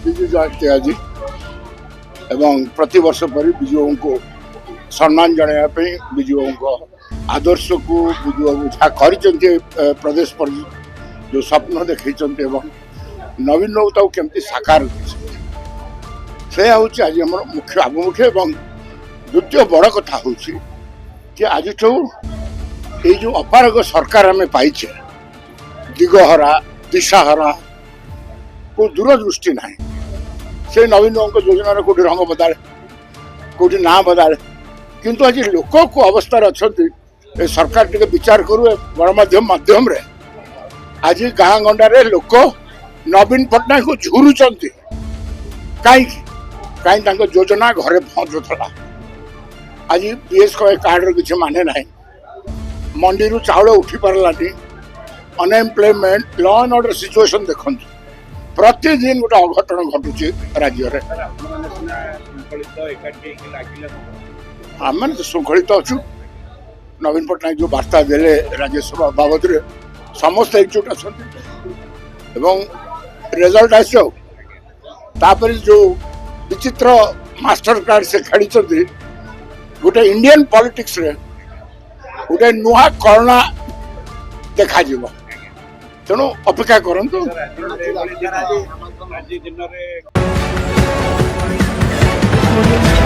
विजु जयंती आज एवं प्रति वर्ष पर विजु को सम्मान जनाया विजु को आदर्श को विजु बाबू जहाँ कर प्रदेश पर जो स्वप्न देखते नवीन बाबू केमती साकार से हूँ आज आम मुख्य आभिमुख्य एवं द्वितीय बड़ कथा हूँ कि आज ये जो अपारग सरकार आम पाइचे दिगहरा दिशाहरा को दूरदृष्टि ना से नवीन बाबू योजना कौटी रंग बदले कौटी ना बदले किंतु आज लोक को अवस्था अच्छा सरकार टे विचार करू गणमाध्यम माध्यम रे आज गाँ गंडारे लोक नवीन पट्टनायक को झुरुचंती कहीं कहीं योजना घरे पहुंचुला आज बीएस कार्ड किसी माने ना मंडी रु चाउल उठी पारानी unemployment law and order situation देखु प्रतिदिन गोटे अघटन घटुची राज्य आम तो श्रृंखलित अच्छु नवीन पट्टनायक जो वार्ता देले राज्यसभा बाबद समस्त एकजुट अच्छा रिजल्ट आसपर जो विचित्र मास्टर कार्ड से खेली गोटे इंडियन पॉलिटिक्स रे गोटे नुआ करुणा देखा तेणु अपेक्षा करंतु। Audio